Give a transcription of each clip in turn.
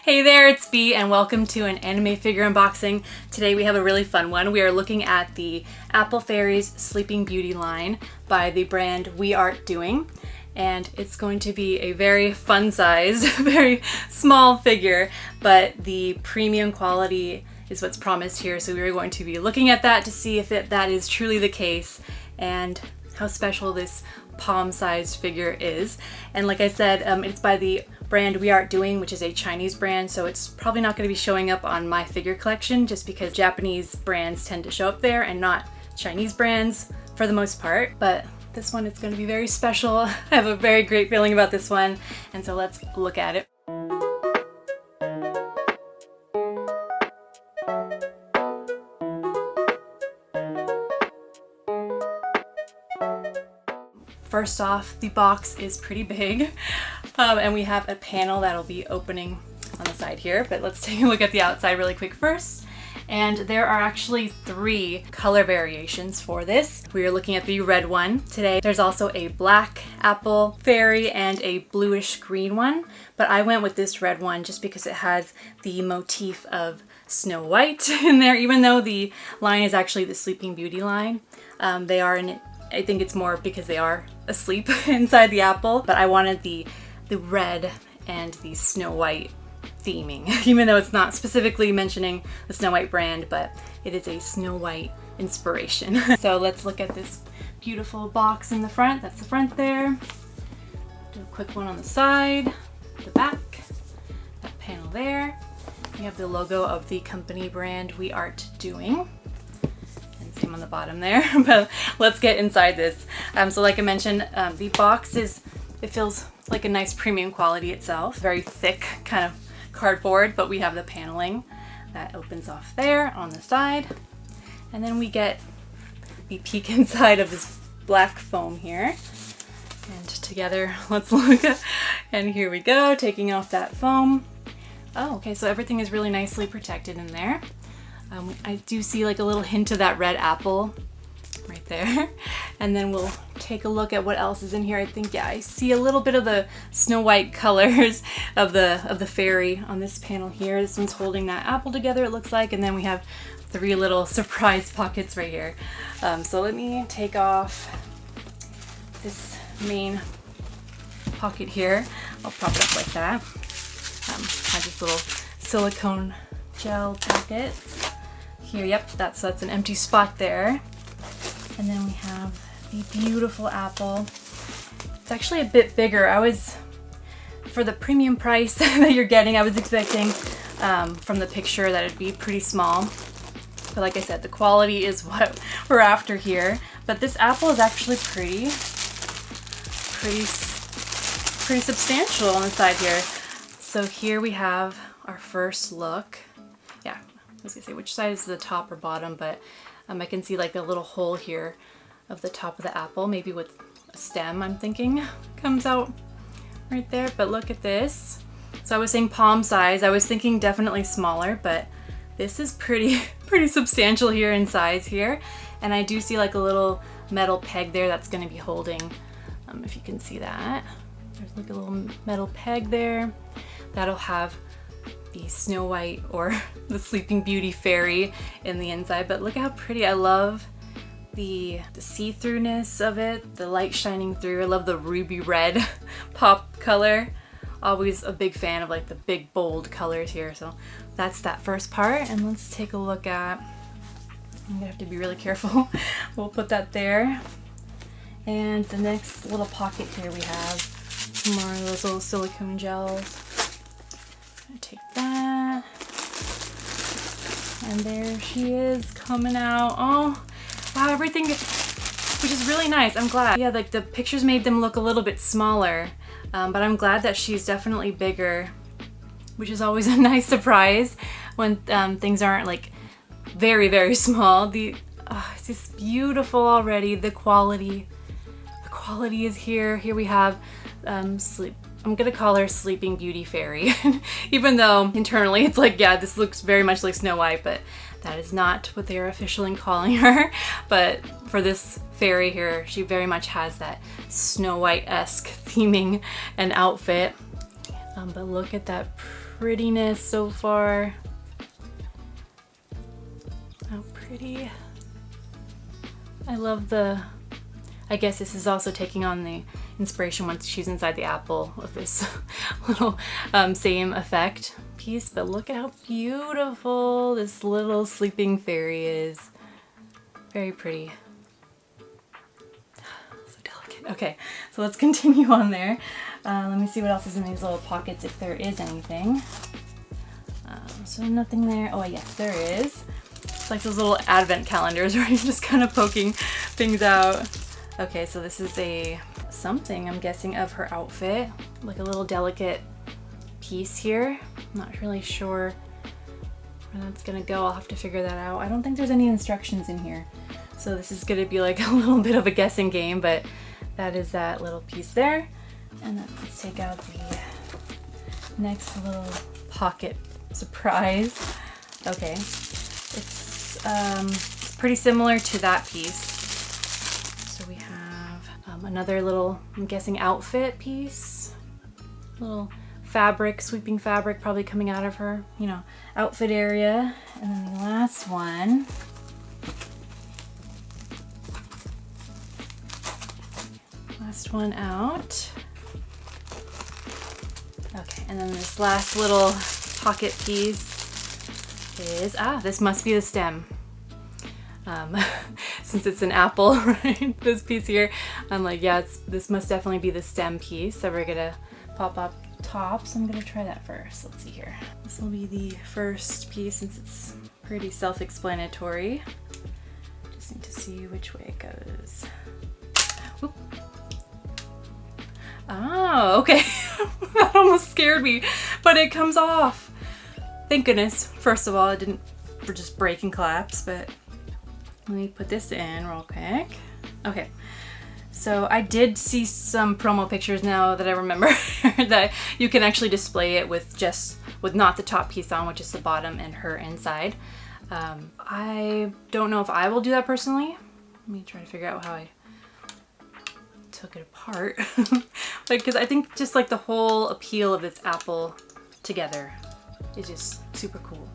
Hey there, it's Bea and welcome to an anime figure unboxing. Today we have a really fun one. We are looking at the Apple Fairies Sleeping Beauty line by the brand WeArtDoing. And it's going to be a very fun size, very small figure, but the premium quality is what's promised here. So we're going to be looking at that to see if that is truly the case and how special this palm-sized figure is. And like I said, it's by the brand WeArtDoing, which is a Chinese brand, so it's probably not going to be showing up on my figure collection just because Japanese brands tend to show up there and not Chinese brands for the most part. But this one is going to be very special. I have a very great feeling about this one, and so let's look at it. First off, the box is pretty big, and we have a panel that'll be opening on the side here, but let's take a look at the outside really quick first. And there are actually 3 color variations for this. We are looking at the red one today. There's also a black apple fairy and a bluish green one, but I went with this red one just because it has the motif of Snow White in there, even though the line is actually the Sleeping Beauty line. They are in it. I think it's more because they are asleep inside the apple, but I wanted the red and the Snow White theming, even though it's not specifically mentioning the Snow White brand, but it is a Snow White inspiration. So let's look at this beautiful box in the front. That's the front there. Do a quick one on the side, the back, that panel there. We have the logo of the company brand WeArtDoing. Same on the bottom there, but let's get inside this. So like I mentioned, the box it feels like a nice premium quality itself. Very thick kind of cardboard, but we have the paneling that opens off there on the side. And then we get the peek inside of this black foam here. And together, let's look. And here we go, taking off that foam. Oh, okay, so everything is really nicely protected in there. I do see like a little hint of that red apple right there. And then we'll take a look at what else is in here. I think, yeah, I see a little bit of the Snow White colors of the fairy on this panel here. This one's holding that apple together, it looks like. And then we have 3 little surprise pockets right here. So let me take off this main pocket here. I'll prop it up like that. Have this little silicone gel packet. Here, yep, that's an empty spot there. And then we have the beautiful apple. It's actually a bit bigger. For the premium price that you're getting, I was expecting from the picture that it'd be pretty small. But like I said, the quality is what we're after here. But this apple is actually pretty substantial on the side here. So here we have our first look. Yeah, I was gonna say which side is the top or bottom, but I can see like a little hole here of the top of the apple, maybe with a stem, I'm thinking, comes out right there. But look at this. So I was saying palm size. I was thinking definitely smaller, but this is pretty substantial here in size here. And I do see like a little metal peg there that's gonna be holding, if you can see that. There's like a little metal peg there that'll have the Snow White or the Sleeping Beauty fairy in the inside. But look how pretty. I love the see-throughness of it, the light shining through. I love the ruby red pop color. Always a big fan of like the big bold colors here. So that's that first part, and let's take a look at, I'm gonna have to be really careful. We'll put that there. And the next little pocket here, we have more of those little silicone gels. Take that, and there she is coming out. Oh wow, everything, which is really nice. I'm glad. Yeah, like the pictures made them look a little bit smaller, but I'm glad that she's definitely bigger, which is always a nice surprise when things aren't like very small. It's just beautiful already. The quality is here. Here we have I'm gonna call her Sleeping Beauty Fairy, even though internally it's like, yeah, this looks very much like Snow White, but that is not what they are officially calling her. But for this fairy here, she very much has that Snow White-esque theming and outfit. But look at that prettiness so far. How pretty. I love the, I guess this is also taking on the inspiration once she's inside the apple of this little same effect piece, but look at how beautiful this little sleeping fairy is. Very pretty. So delicate. Okay, so let's continue on there. Let me see what else is in these little pockets, if there is anything. So nothing there. Oh yes, there is. It's like those little advent calendars where you're just kind of poking things out. Okay, so this is a something, I'm guessing, of her outfit. Like a little delicate piece here. I'm not really sure where that's gonna go. I'll have to figure that out. I don't think there's any instructions in here. So this is gonna be like a little bit of a guessing game, but that is that little piece there. And then let's take out the next little pocket surprise. Okay, it's pretty similar to that piece. So we have another little, I'm guessing, outfit piece. Little fabric, sweeping fabric probably coming out of her, you know, outfit area. And then the last one. Last one out. Okay, and then this last little pocket piece is, this must be the stem. Since it's an apple, right? This piece here, I'm like, yeah, this must definitely be the stem piece that we're gonna pop up top. So I'm gonna try that first. Let's see here. This will be the first piece since it's pretty self-explanatory. Just need to see which way it goes. Whoop. Oh, okay. That almost scared me, but it comes off. Thank goodness. First of all, it didn't just break and collapse, but let me put this in real quick. Okay, so I did see some promo pictures now that I remember that you can actually display it with not the top piece on, which is the bottom, and her inside. I don't know if I will do that personally. Let me try to figure out how I took it apart. Like, because I think just like the whole appeal of this apple together is just super cool.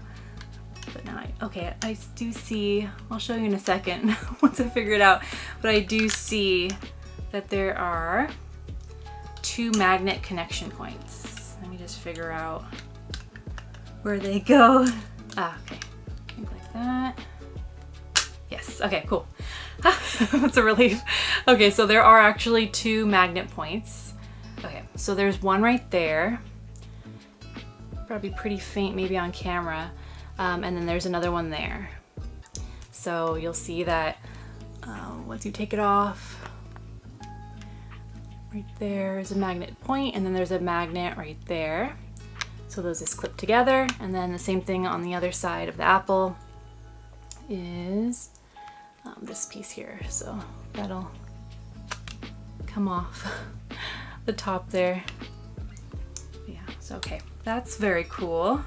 But now I do see, I'll show you in a second once I figure it out, but I do see that there are 2 magnet connection points. Let me just figure out where they go. Okay, I think like that. Yes, okay, cool. That's a relief. Okay, so there are actually 2 magnet points. Okay, so there's one right there. Probably pretty faint maybe on camera. And then there's another one there. So you'll see that once you take it off, right there is a magnet point, and then there's a magnet right there. So those just clip together, and then the same thing on the other side of the apple is this piece here. So that'll come off the top there. Yeah, so okay, that's very cool.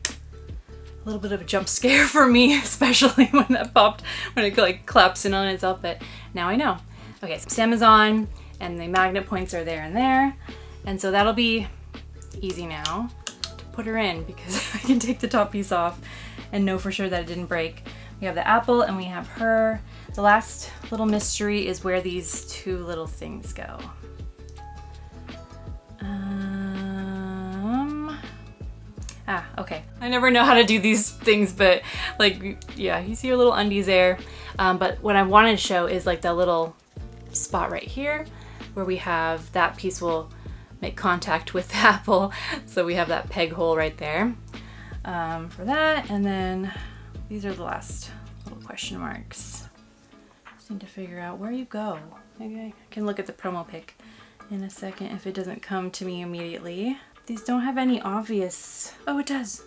A little bit of a jump scare for me, especially when that popped, when it like collapsed in on itself, but now I know. Okay, so stem is on, and the magnet points are there and there, and so that'll be easy now to put her in, because I can take the top piece off and know for sure that it didn't break. We have the apple and we have her. The last little mystery is where these 2 little things go. Okay. I never know how to do these things, but like, yeah, you see your little undies there. But what I wanted to show is like the little spot right here where we have that piece will make contact with the apple. So we have that peg hole right there for that. And then these are the last little question marks. Just need to figure out where you go. Maybe I can look at the promo pic in a second if it doesn't come to me immediately. These don't have any obvious, oh it does.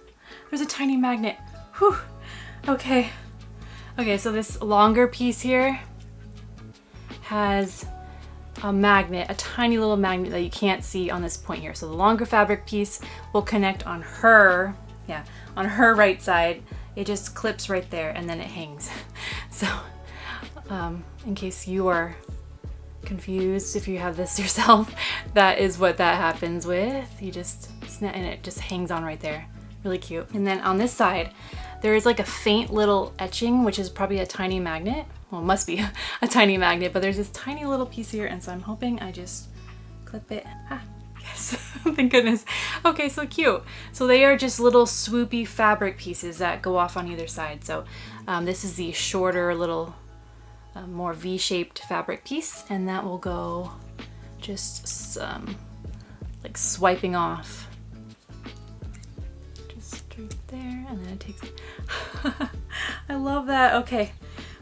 There's a tiny magnet. Whew, okay. Okay, so this longer piece here has a magnet, a tiny little magnet that you can't see on this point here. So the longer fabric piece will connect on her, yeah, on her right side. It just clips right there and then it hangs. So in case you are confused if you have this yourself, that is what that happens with. You just snap and it just hangs on right there. Really cute. And then on this side, there is like a faint little etching, which is probably a tiny magnet. Well, it must be a tiny magnet, but there's this tiny little piece here, and so I'm hoping I just clip it. Ah, yes, thank goodness. Okay, so cute. So they are just little swoopy fabric pieces that go off on either side. So this is the shorter little more V-shaped fabric piece, and that will go just like swiping off just straight there, and then it takes I love that. Okay,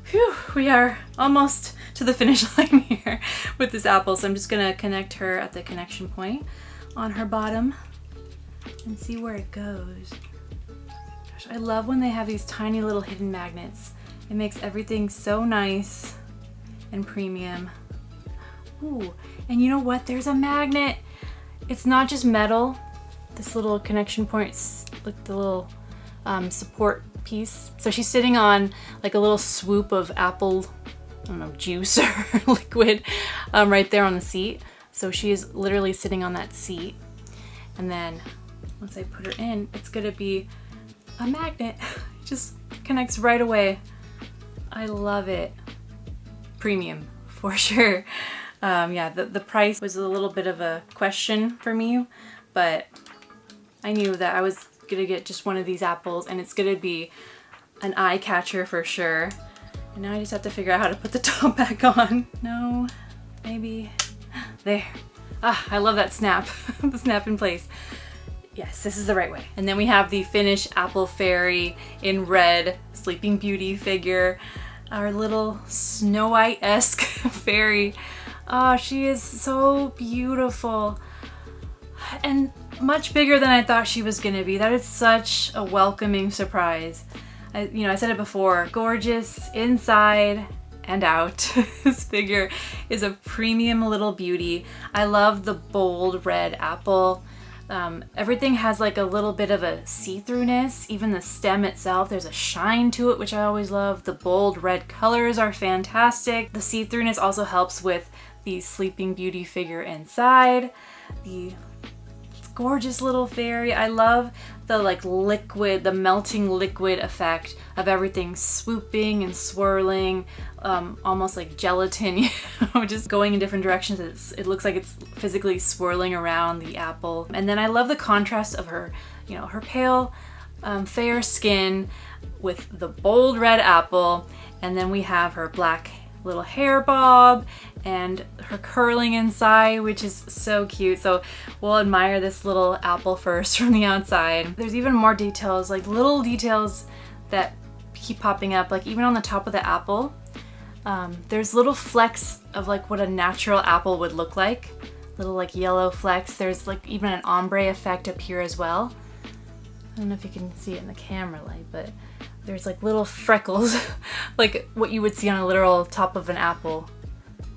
phew, we are almost to the finish line here with this apple, so I'm just gonna connect her at the connection point on her bottom and see where it goes. Gosh, I love when they have these tiny little hidden magnets. It makes everything so nice and premium. Ooh, and you know what? There's a magnet. It's not just metal. This little connection point's like the little support piece. So she's sitting on like a little swoop of apple, I don't know, juice or liquid right there on the seat. So she is literally sitting on that seat. And then once I put her in, it's gonna be a magnet. It just connects right away. I love it. Premium for sure. Yeah, the price was a little bit of a question for me, but I knew that I was gonna get just one of these apples and it's gonna be an eye catcher for sure. And now I just have to figure out how to put the top back on. No, maybe, there. Ah, I love that snap, the snap in place. Yes, this is the right way. And then we have the finished apple fairy in red, Sleeping Beauty figure. Our little Snow White-esque fairy. Oh, she is so beautiful. And much bigger than I thought she was gonna be. That is such a welcoming surprise. I said it before, gorgeous inside and out. This figure is a premium little beauty. I love the bold red apple. Everything has like a little bit of a see-throughness. Even the stem itself, there's a shine to it, which I always love. The bold red colors are fantastic. The see-throughness also helps with the Sleeping Beauty figure inside. The gorgeous little fairy. I love the like liquid, the melting liquid effect of everything swooping and swirling, almost like gelatin, you know, just going in different directions. It looks like it's physically swirling around the apple. And then I love the contrast of her, you know, her pale, fair skin with the bold red apple, and then we have her black little hair bob and her curling inside, which is so cute. So we'll admire this little apple first from the outside. There's even more details, like little details that keep popping up, like even on the top of the apple. There's little flecks of like what a natural apple would look like. Little like yellow flecks. There's like even an ombre effect up here as well. I don't know if you can see it in the camera light, but there's like little freckles, like what you would see on a literal top of an apple,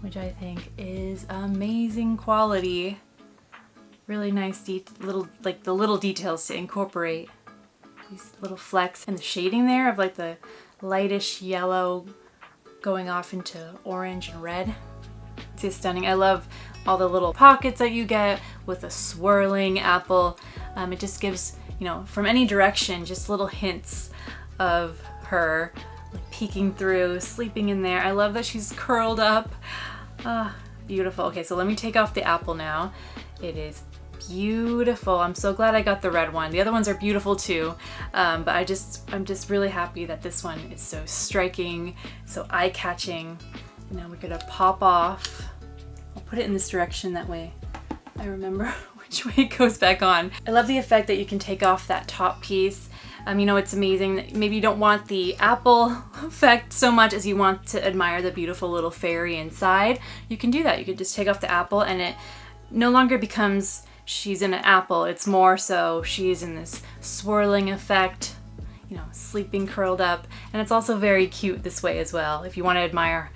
which I think is amazing quality. Really nice little details to incorporate. These little flecks and the shading there of like the lightish yellow going off into orange and red. It's just stunning. I love all the little pockets that you get with a swirling apple. It just gives, you know, from any direction, just little hints of her like peeking through, sleeping in there. I love that she's curled up. Beautiful. Okay, so let me take off the apple now. It is beautiful. I'm so glad I got the red one. The other ones are beautiful too, but I'm just really happy that this one is so striking, so eye-catching. Now we're gonna pop off. I'll put it in this direction, that way I remember which way it goes back on. I love the effect that you can take off that top piece. You know, it's amazing. Maybe you don't want the apple effect so much as you want to admire the beautiful little fairy inside. You can do that. You could just take off the apple and it no longer becomes she's in an apple. It's more so she's in this swirling effect, you know, sleeping curled up. And it's also very cute this way as well. If you want to admire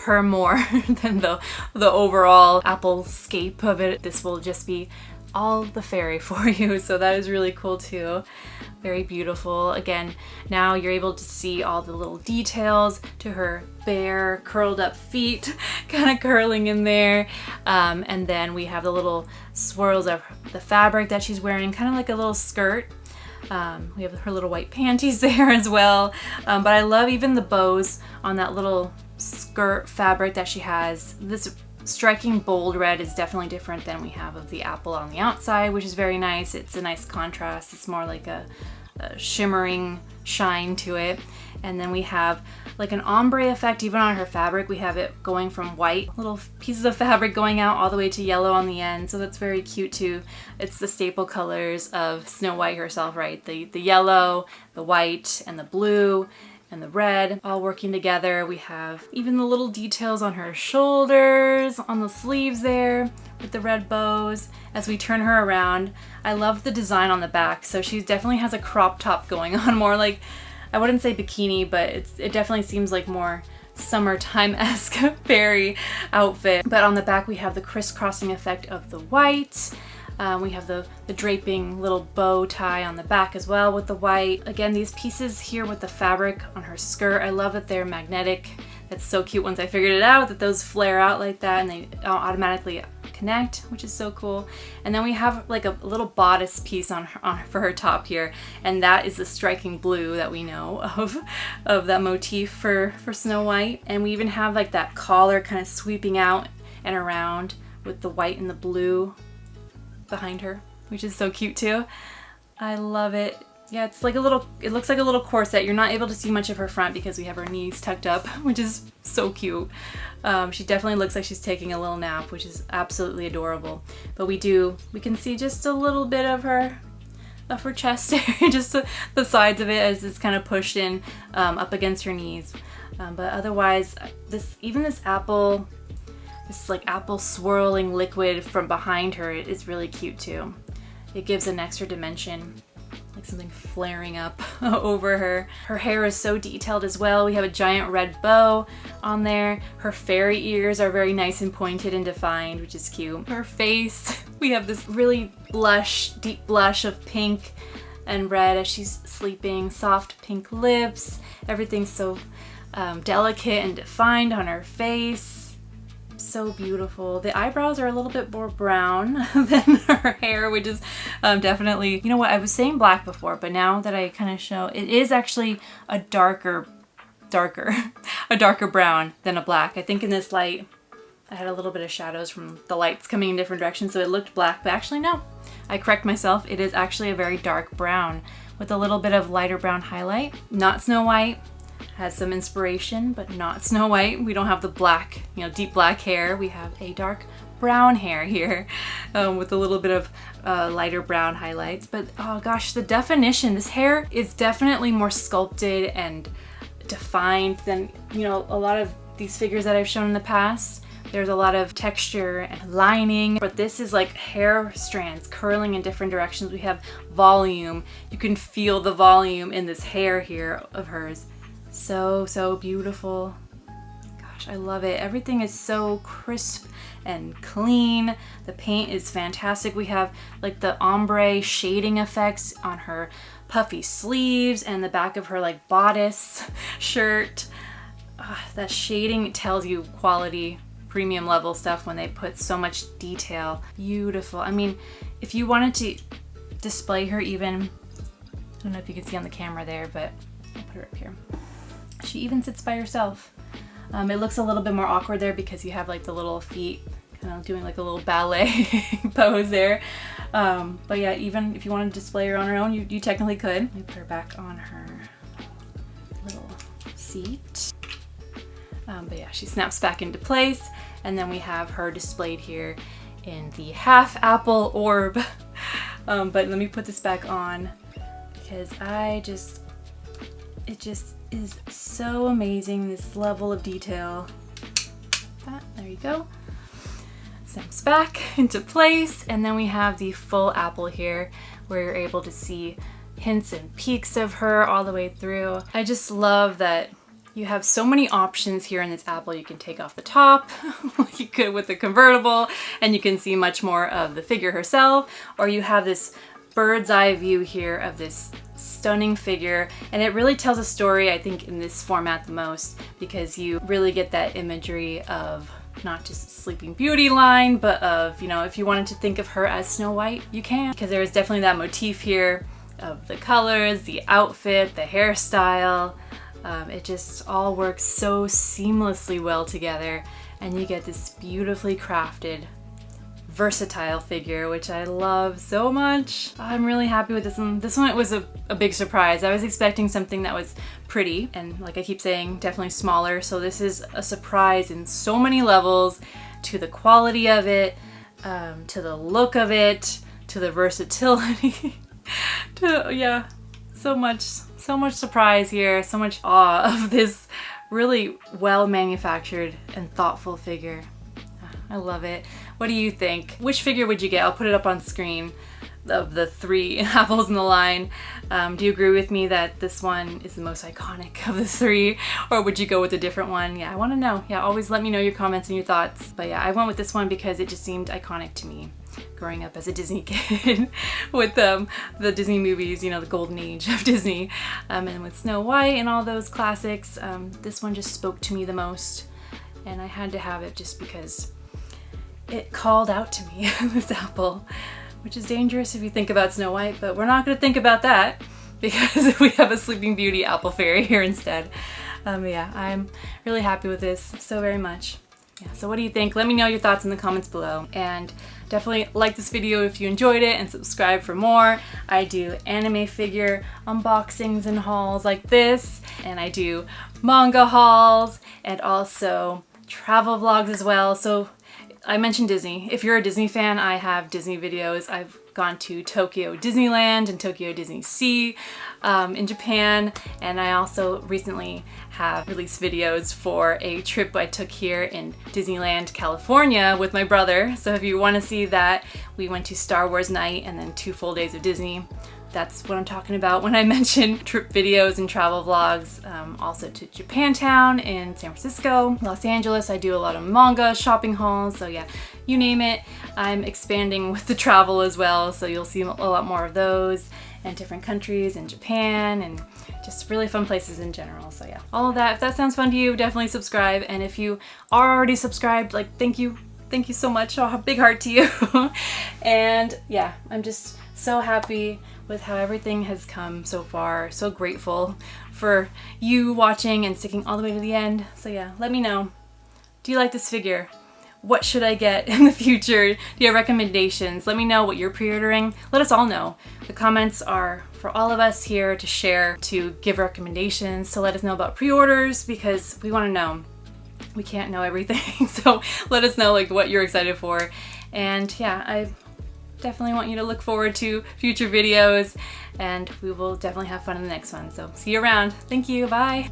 her more than the overall apple scape of it, this will just be all the fairy for you. So that is really cool too. Very beautiful. Again, now you're able to see all the little details to her bare curled up feet kind of curling in there. And then we have the little swirls of the fabric that she's wearing, kind of like a little skirt. We have her little white panties there as well. But I love even the bows on that little skirt fabric that she has. This striking bold red is definitely different than we have of the apple on the outside, which is very nice. It's a nice contrast. It's more like a shimmering shine to it. And then we have like an ombre effect even on her fabric. We have it going from white little pieces of fabric going out all the way to yellow on the end, so that's very cute too. It's the staple colors of Snow White herself, right? The yellow, the white, and the blue and the red all working together. We have even the little details on her shoulders, on the sleeves there with the red bows. As we turn her around, I love the design on the back. So she definitely has a crop top going on, more like, I wouldn't say bikini, but it definitely seems like more summertime-esque fairy outfit. But on the back we have the crisscrossing effect of the white. We have the draping little bow tie on the back as well with the white. Again, these pieces here with the fabric on her skirt, I love that they're magnetic. That's so cute once I figured it out, that those flare out like that and they automatically connect, which is so cool. And then we have like a little bodice piece for her top here, and that is the striking blue that we know of that motif for Snow White. And we even have like that collar kind of sweeping out and around with the white and the blue behind her, which is so cute too. I love it. Yeah, it's like it looks like a little corset. You're not able to see much of her front because we have her knees tucked up, which is so cute. She definitely looks like she's taking a little nap, which is absolutely adorable. But we can see just a little bit of her chest area, just the sides of it as it's kind of pushed in up against her knees. But otherwise, this apple, this like apple swirling liquid from behind her is really cute too. It gives an extra dimension, like something flaring up over her. Her hair is so detailed as well. We have a giant red bow on there. Her fairy ears are very nice and pointed and defined, which is cute. Her face, we have this really deep blush of pink and red as she's sleeping, soft pink lips. Everything's so delicate and defined on her face. So beautiful. The eyebrows are a little bit more brown than her hair, which is definitely, you know what, I was saying black before, but now that I kind of show, it is actually a darker brown than a black. I think in this light, I had a little bit of shadows from the lights coming in different directions, so it looked black, but actually no. I correct myself, it is actually a very dark brown with a little bit of lighter brown highlight. Not Snow White. Has some inspiration, but not Snow White. We don't have the black, deep black hair. We have a dark brown hair here with a little bit of lighter brown highlights. But oh gosh, the definition, this hair is definitely more sculpted and defined than, a lot of these figures that I've shown in the past. There's a lot of texture and lining, but this is like hair strands curling in different directions. We have volume. You can feel the volume in this hair here of hers. So beautiful. Gosh, I love it. Everything is so crisp and clean. The paint is fantastic. We have like the ombre shading effects on her puffy sleeves and the back of her like bodice shirt. That shading tells you quality, premium level stuff when they put so much detail. Beautiful. I mean, if you wanted to display her even, I don't know if you can see on the camera there, but I'll put her up here. She even sits by herself. It looks a little bit more awkward there because you have like the little feet kind of doing like a little ballet pose there. But yeah, even if you want to display her on her own, you technically could. Let me put her back on her little seat. But yeah, she snaps back into place, and then we have her displayed here in the half apple orb. But let me put this back on because it just is so amazing, this level of detail. There you go. Snaps back into place, and then we have the full apple here where you're able to see hints and peaks of her all the way through. I just love that You have so many options here in this apple. You can take off the top, like you could with the convertible, and you can see much more of the figure herself, or you have this bird's eye view here of this stunning figure, and it really tells a story, I think, in this format the most, because you really get that imagery of not just Sleeping Beauty line, but of, you know, if you wanted to think of her as Snow White, you can, because there is definitely that motif here of the colors, the outfit, the hairstyle. It just all works so seamlessly well together, and you get this beautifully crafted, versatile figure, which I love so much. I'm really happy with this one. This one was a big surprise. I was expecting something that was pretty, and like I keep saying, definitely smaller. So this is a surprise in so many levels, to the quality of it, to the look of it, to the versatility, to, yeah, so much surprise here, so much awe of this really well manufactured and thoughtful figure. I love it. What do you think? Which figure would you get? I'll put it up on screen of the 3 apples in the line. Do you agree with me that this one is the most iconic of the 3, or would you go with a different one? Yeah, I want to know. Yeah, always let me know your comments and your thoughts. But yeah, I went with this one because it just seemed iconic to me growing up as a Disney kid with the Disney movies, you know, the golden age of Disney, and with Snow White and all those classics. This one just spoke to me the most, and I had to have it just because it called out to me, this apple, which is dangerous if you think about Snow White, but we're not going to think about that because we have a Sleeping Beauty apple fairy here instead. Yeah, I'm really happy with this so very much. Yeah, so what do you think? Let me know your thoughts in the comments below, and definitely like this video if you enjoyed it, and subscribe for more. I do anime figure unboxings and hauls like this, and I do manga hauls and also travel vlogs as well. So I mentioned Disney. If you're a Disney fan, I have Disney videos. I've gone to Tokyo Disneyland and Tokyo Disney Sea in Japan, and I also recently have released videos for a trip I took here in Disneyland, California with my brother. So if you want to see that, we went to Star Wars night and then 2 full days of Disney. That's what I'm talking about when I mention trip videos and travel vlogs. Also to Japantown in San Francisco, Los Angeles. I do a lot of manga shopping hauls, so yeah, you name it. I'm expanding with the travel as well, so you'll see a lot more of those, and different countries in Japan, and just really fun places in general. So yeah, all of that. If that sounds fun to you, definitely subscribe. And if you are already subscribed, like, thank you so much. Oh, a big heart to you. And yeah, I'm just so happy with how everything has come so far. So grateful for you watching and sticking all the way to the end. So yeah, let me know. Do you like this figure? What should I get in the future? Do you have recommendations? Let me know what you're pre-ordering. Let us all know. The comments are for all of us here to share, to give recommendations, to let us know about pre-orders, because we want to know. We can't know everything, so let us know like what you're excited for. And yeah, I definitely want you to look forward to future videos, and we will definitely have fun in the next one. So see you around. Thank you. Bye.